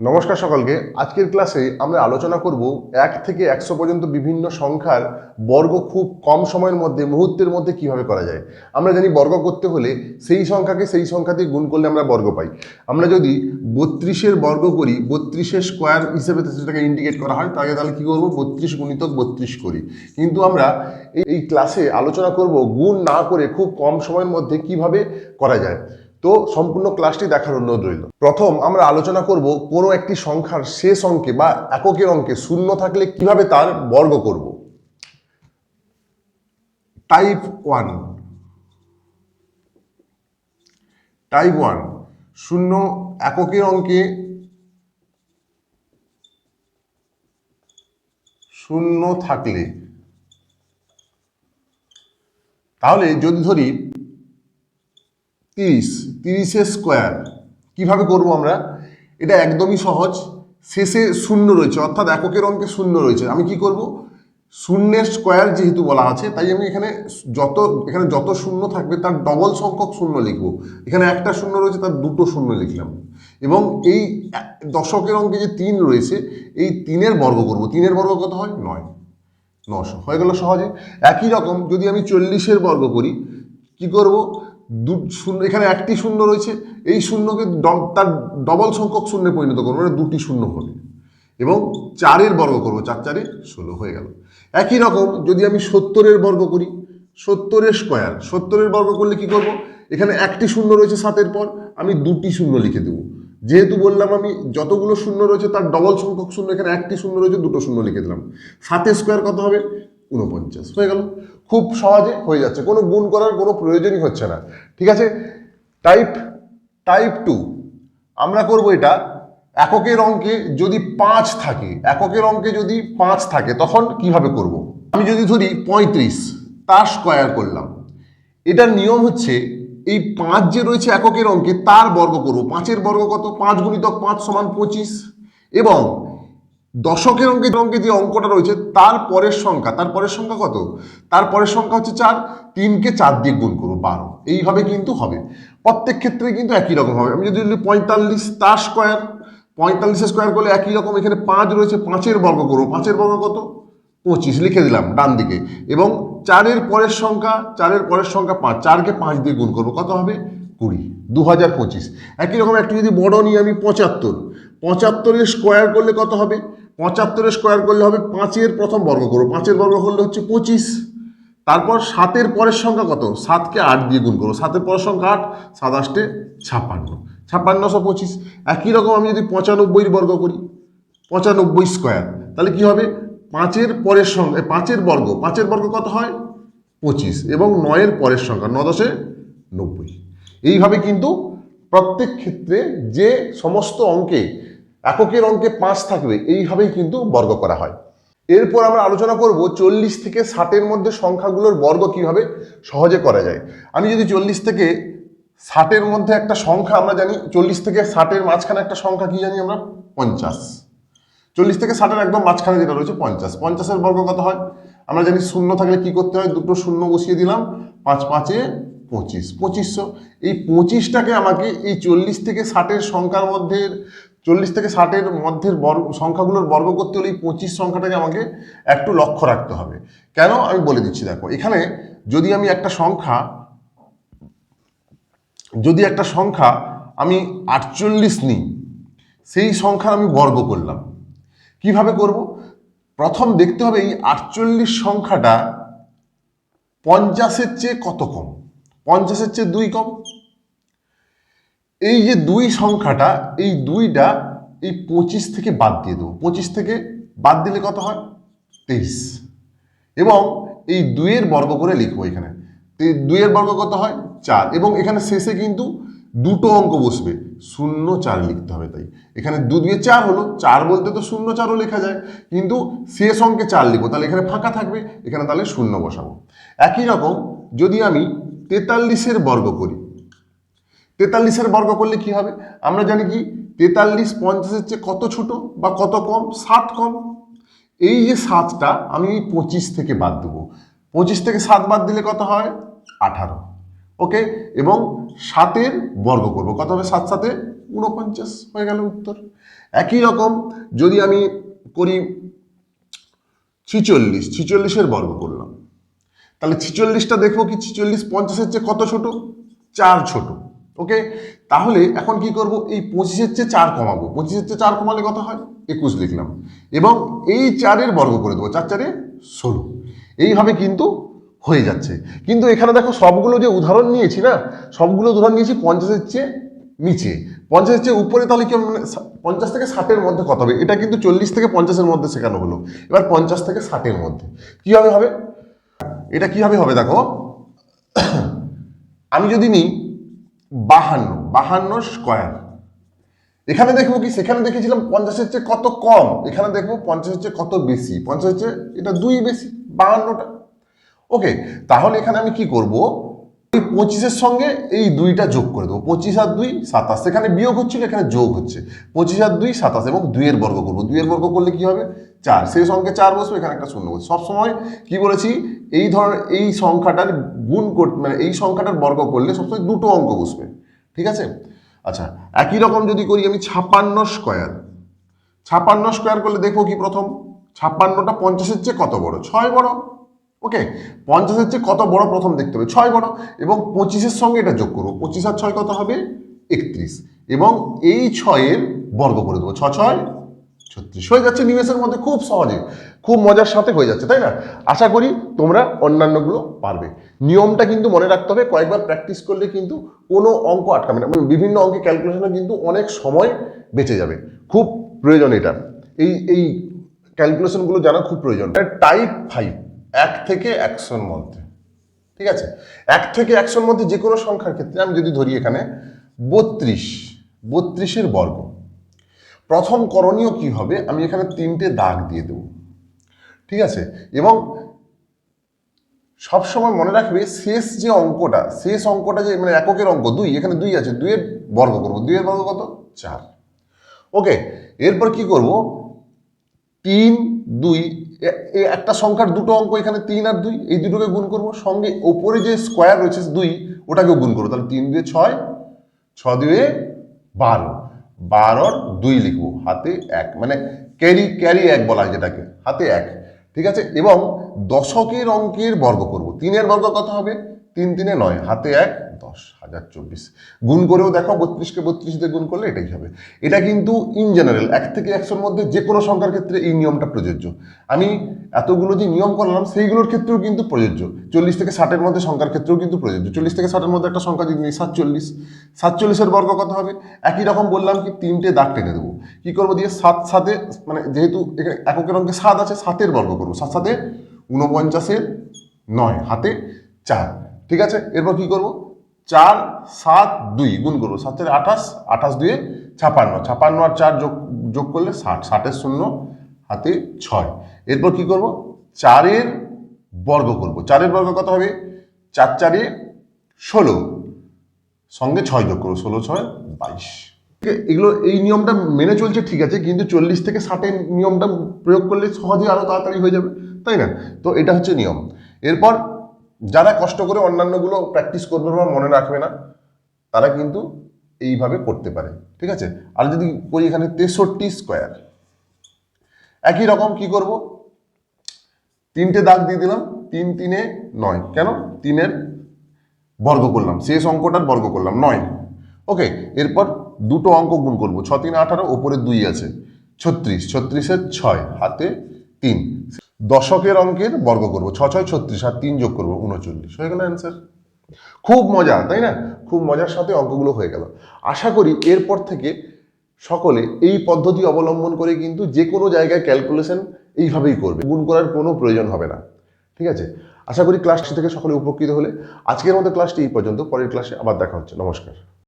নমস্কার সকলকে। আজকের ক্লাসে আমরা আলোচনা করব 1 থেকে 100 পর্যন্ত বিভিন্ন সংখ্যার বর্গ খুব কম সময়ের মধ্যে মুহূর্তের মধ্যে কিভাবে করা যায়। আমরা জানি বর্গ করতে হলে সেই সংখ্যাকে সেই সংখ্যা দিয়ে গুণ করলে আমরা বর্গ পাই। আমরা যদি 32-এর বর্গ করি, 32-এর স্কোয়ার হিসেবে সেটাকে ইন্ডিকেট করা হয়, তাহলে কি করব, 32 গুণিতক 32 করি। কিন্তু আমরা এই ক্লাসে আলোচনা করব গুণ না করে খুব কম সময়ের মধ্যে কিভাবে করা যায়। তো সম্পূর্ণ ক্লাসটি দেখার অনুরোধ রইল। প্রথম আমরা আলোচনা করব কোনো একটি সংখ্যার শেষ অঙ্কে বা এককের অঙ্কে শূন্য থাকলে কিভাবে তার বর্গ করব। টাইপ 1 শূন্য এককের অঙ্কে শূন্য থাকলে, তাহলে যদি ধরি 30-এর স্কোয়ার কিভাবে করব আমরা, এটা একদমই সহজ। শেষে শূন্য রয়েছে, অর্থাৎ এককের অঙ্কে শূন্য রয়েছে। আমি কি করব, শূন্যের স্কোয়ার যেহেতু বলা আছে, তাই আমি এখানে যত শূন্য থাকবে তার ডবল সংখ্যক শূন্য লিখব। এখানে একটা শূন্য রয়েছে, তার দুটো শূন্য লিখলাম। এবং এই দশকের অঙ্কে যে 3 রয়েছে, এই 3-এর বর্গ করব। 3-এর বর্গ কত হয়? 900 হয়ে গেল সহজে। একই রকম যদি আমি 40-এর বর্গ করি, কি করব, এখানে একটি শূন্য রয়েছে, এই শূন্যকে তার ডবল সংখ্যক শূন্যে পরিণত করবো, মানে দুটি শূন্য হবে। এবং 4-এর বর্গ করবো, 4×4 = 16 হয়ে গেল। একই রকম যদি আমি 70-এর বর্গ করি, 70-এর স্কোয়ার, 70-এর বর্গ করলে কি করব, এখানে একটি শূন্য রয়েছে 7-এর পর, আমি দুটি শূন্য লিখে দেবো। যেহেতু বললাম আমি যতগুলো শূন্য রয়েছে তার ডবল সংখ্যক শূন্য, এখানে একটি শূন্য রয়েছে, দুটো শূন্য লিখে দিলাম। 7-এর স্কোয়ার কত হবে? 49 হয়ে গেল। খুব সহজে হয়ে যাচ্ছে, কোনো গুণ করার কোনো প্রয়োজনই হচ্ছে না। ঠিক আছে। টাইপ 2 আমরা করব এটা এককের অঙ্কে যদি 5 থাকে, তখন কিভাবে করব। আমি যদি ধরি 35, তার স্কোয়ার করলাম। এটার নিয়ম হচ্ছে এই 5 যে রয়েছে এককের অঙ্কে তার বর্গ করব। 5-এর বর্গ কত? 5 গুণিতক 5 = 25। এবং দশকের অঙ্কে যে অঙ্কটা রয়েছে তার পরের সংখ্যা কত? তার পরের সংখ্যা হচ্ছে 4। 3-কে 4 দিয়ে গুণ করবো, 12। এইভাবে কিন্তু হবে, প্রত্যেক ক্ষেত্রে কিন্তু একই রকম হবে। আমি যদি 45, তার স্কোয়ার, 45-এর স্কোয়ার করলে একই রকম। এখানে 5 রয়েছে, 5-এর বর্গ করবো। 5-এর বর্গ কত? 25 লিখে দিলাম ডান দিকে। এবং 4-এর পরের সংখ্যা 5, 4-কে 5 দিয়ে গুণ করবো, কত হবে? 20, 2025। একই রকম একটু যদি বড় নিই আমি, 75-এর স্কোয়ার করলে কত হবে? 75-এর স্কোয়ার করলে হবে 5-এর প্রথম বর্গ করবো, 5-এর বর্গ করলে হচ্ছে 25। তারপর 7-এর পরের সংখ্যা কত? 7-কে 8 দিয়ে গুণ করবো, 7-এর পরের সংখ্যা 8, 7 8 56, 5625। একই রকম আমি যদি 95-এর বর্গ করি, 95 স্কোয়ার, তাহলে কি হবে? 5-এর পরের সংখ্যা, 5-এর বর্গ কত হয়? 25। এবং 9-এর পরের সংখ্যা, 9 10 90। এইভাবে কিন্তু প্রত্যেক ক্ষেত্রে যে সমস্ত অঙ্কে এককের অঙ্কে 5 থাকবে, এইভাবেই কিন্তু বর্গ করা হয়। এরপর আমরা আলোচনা করব 40 থেকে 60-এর মধ্যে সংখ্যাগুলোর বর্গ কিভাবে সহজে করা যায়। আমি যদি 40 থেকে 60-এর মধ্যে একটা সংখ্যা, আমরা জানি 40 থেকে 60-এর মাঝখানে একটা সংখ্যা কি জানি আমরা? 50। 40 থেকে 60-এর একদম মাঝখানে যেটা রয়েছে 50, 50-এর বর্গ কত হয়? আমরা জানি শূন্য থাকলে কি করতে হয়, দুটো শূন্য বসিয়ে দিলাম, 5 5 25, 2500। এই 25টাকে আমাকে এই 40 থেকে 60-এর সংখ্যার মধ্যে, 40 থেকে 60-এর মধ্যের সংখ্যাগুলোর বর্গ করতে হলে এই 25 সংখ্যাটাকে আমাকে একটু লক্ষ্য রাখতে হবে। কেন আমি বলে দিচ্ছি, দেখো এখানে যদি আমি একটা সংখ্যা আমি 48 নিই, সেই সংখ্যা আমি বর্গ করলাম। কিভাবে করব? প্রথম দেখতে হবে এই 48 সংখ্যাটা 50-এর চেয়ে কত কম। 50-এর চেয়ে 2 কম। এই যে 2 সংখ্যাটা, এই 2টা এই 25 থেকে বাদ দিয়ে দেবো। 25 থেকে বাদ দিলে কত হয়? 23। এবং এই 2-এর বর্গ করে লিখবো এখানে। 2-এর বর্গ কত হয়? 4। এবং এখানে শেষে কিন্তু দুটো অঙ্ক বসবে, 0 4 লিখতে হবে। তাই এখানে 2 2 4 হলো, 4 বলতে তো 0 4ও লেখা যায়, কিন্তু শেষ অঙ্কে 4 লিখবো, তাহলে এখানে ফাঁকা থাকবে, এখানে তাহলে 0 বসাবো। একই রকম যদি আমি 43-এর বর্গ করি, 43-এর বর্গ করলে কি হবে? আমরা জানি কি 43 50-এর চেয়ে কত ছোট বা কত কম? 7 কম। এই যে 7টা আমি 25 থেকে বাদ দেবো। 25 থেকে 7 বাদ দিলে কত হয়? 18। ওকে। এবং 7-এর বর্গ করব, কত হবে? 7 7 49 হয়ে গেল উত্তর। একই রকম যদি আমি করি 46 বর্গ করলাম, তাহলে 46টা দেখবো কি 46 50-এর চেয়ে কত ছোট, 4 ছোট। ওকে, তাহলে এখন কি করব, এই 25-এর চেয়ে 4 কমাবো, 25-এর চেয়ে 4 কমালে কত হয়, 21 লিখলাম এবং এই 4-এর বর্গ করে দেবো, 4 4 16। এইভাবে কিন্তু হয়ে যাচ্ছে। কিন্তু এখানে দেখো সবগুলো যে উদাহরণ নিয়েছি না, সবগুলো উদাহরণ নিয়েছি 50-এর চেয়ে নিচে, 50-এর চেয়ে উপরে, তাহলে কি মানে 50 থেকে 60-এর মধ্যে কত হবে, এটা কিন্তু 40 থেকে 50-এর মধ্যে শেখানো হলো। এবার 50 থেকে 60-এর মধ্যে কিভাবে হবে, এটা কিভাবে হবে দেখো, আমি যদি নিই 52 স্কোয়ার, এখানে দেখবো কি, সেখানে দেখেছিলাম 50-এর চেয়ে কত কম, এখানে দেখবো 50-এর চেয়ে কত বেশি, 50-এর চেয়ে এটা 2 বেশি, 52টা। ওকে, তাহলে এখানে আমি কি করব, এই 25-এর সঙ্গে এই 2টা যোগ করে দেবো, 25 আর 2 27, এখানে বিয়োগ হচ্ছিল, এখানে যোগ হচ্ছে, 25 আর 2 27 এবং 2-এর বর্গ করবো, 2-এর বর্গ করলে কি হবে 4, সেই সঙ্গে 4 বসবে, এখানে একটা শূন্য বসবে। সবসময় কি বলেছি, এই ধরনের এই সংখ্যাটার গুণ করতে মানে এই সংখ্যাটার বর্গ করলে সবসময় দুটো অঙ্ক বসবে, ঠিক আছে। আচ্ছা, একই রকম যদি করি আমি 56 স্কোয়ার, 56 স্কোয়ার করলে দেখবো কি, প্রথম 56টা 50-এর চেয়ে কত বড়, 6 বড়। ওকে, 50-এর চেয়ে কত বড় প্রথম দেখতে হবে, 6 বড়, এবং 25-এর সঙ্গে এটা যোগ করবো, 25 আর 6 কত হবে 31, এবং এই 6-এর বর্গ করে দেবো, 6 6 36, হয়ে যাচ্ছে নিমেষের মধ্যে, খুব সহজে, খুব মজার সাথে হয়ে যাচ্ছে, তাই না। আশা করি তোমরা অন্যান্যগুলো পারবে। নিয়মটা কিন্তু মনে রাখতে হবে, কয়েকবার প্র্যাকটিস করলে কিন্তু কোনো অঙ্ক আটকাবে না, বিভিন্ন অঙ্কে ক্যালকুলেশনে কিন্তু অনেক সময় বেঁচে যাবে, খুব প্রয়োজন এটা, এই ক্যালকুলেশনগুলো জানা খুব প্রয়োজন। টাইপ 5, 1 থেকে 100-এর মধ্যে, ঠিক আছে, 1 থেকে 100-এর মধ্যে যে কোনো সংখ্যার ক্ষেত্রে আমি যদি ধরি এখানে 32-এর বর্গ, প্রথম করণীয় কি হবে, আমি এখানে 3টে দাগ দিয়ে দেব, ঠিক আছে, এবং সবসময় মনে রাখবে শেষ যে অঙ্কটা, শেষ অঙ্কটা যে মানে এককের অঙ্ক 2, এখানে 2 আছে, 2-এর বর্গ করবো, 2-এর বর্গ কত 4। ওকে, এরপর কি করব, 3 2, একটা সংখ্যার দুটো অঙ্ক, এখানে 3 আর 2, এই দুটোকে গুণ করব, সঙ্গে ওপরে যে স্কোয়ার রয়েছে 2, ওটাকেও গুণ করবো, তাহলে 3 2 6, 6 2 12, 12 2 লিখবো, হাতে 1, মানে ক্যারি 1 বলা হয় যেটাকে, হাতে 1, ঠিক আছে, এবং দশকের অঙ্কের বর্গ করব, 3-এর বর্গ কত হবে, 3 3 9, হাতে 1 10,024, গুণ করেও দেখো, 32-কে 32 দিয়ে গুণ করলে এটাই হবে। এটা কিন্তু ইন জেনারেল 1 থেকে 100-এর মধ্যে যে কোনো সংখ্যার ক্ষেত্রে এই নিয়মটা প্রযোজ্য। আমি এতগুলো যে নিয়ম করলাম সেইগুলোর ক্ষেত্রেও কিন্তু প্রযোজ্য, 40 থেকে 60-এর মধ্যে সংখ্যার ক্ষেত্রেও কিন্তু প্রযোজ্য। 40 থেকে 60-এর মধ্যে একটা সংখ্যা যদি নিই 47-এর বর্গ কত হবে, একই রকম বললাম কি 3টে দাগ টেনে দেবো, কি করবো দিয়ে 7 7-এ, মানে যেহেতু এখানে এককের অঙ্কে 7 আছে, 7-এর বর্গ করবো, 7 7 49-এর 9, হাতে 4, ঠিক আছে। এরপর কি করবো, 4 7 2 গুণ করবো, 7 4 28, 28 2 56, 56 আর 4 যোগ করলে 60, 60-এর 0, হাতে 6। এরপর কি করব, 4-এর বর্গ করব, 4-এর বর্গ কত হবে, 4 4 16, সঙ্গে 6 যোগ করবো, 16 6 22। এগুলো এই নিয়মটা মেনে চলছে, ঠিক আছে, কিন্তু 40 থেকে 60-এর নিয়মটা প্রয়োগ করলে সহজে আরো তাড়াতাড়ি হয়ে যাবে, তাই না। তো এটা হচ্ছে নিয়ম। এরপর যারা কষ্ট করে অন্যান্যগুলো প্র্যাকটিস করবে বা মনে রাখবে না, তারা কিন্তু এইভাবে করতে পারে, ঠিক আছে। আর যদি করি এখানে 63 স্কোয়ার, একই রকম কি করব, 3টে দাগ দিয়ে দিলাম, 3 3 9, কেন 3-এর বর্গ করলাম, শেষ অঙ্কটার বর্গ করলাম 9। ওকে, এরপর দুটো অঙ্ক গুণ করব, 6 3 18, ওপরে 2 আছে, 36, 36-এর 6, হাতে 3, দশকের অঙ্কের বর্গ করব, 6 6 36, আর 3 যোগ করবো 39, হয়ে গেল অ্যান্সার। খুব মজা, তাই না, খুব মজার সাথে অঙ্কগুলো হয়ে গেল। আশা করি এরপর থেকে সকলে এই পদ্ধতি অবলম্বন করে কিন্তু যে কোনো জায়গায় ক্যালকুলেশন এইভাবেই করবে, গুণ করার কোনো প্রয়োজন হবে না, ঠিক আছে। আশা করি ক্লাসটি থেকে সকলে উপকৃত হলে। আজকের মতো ক্লাসটি এই পর্যন্ত, পরের ক্লাসে আবার দেখা হচ্ছে, নমস্কার।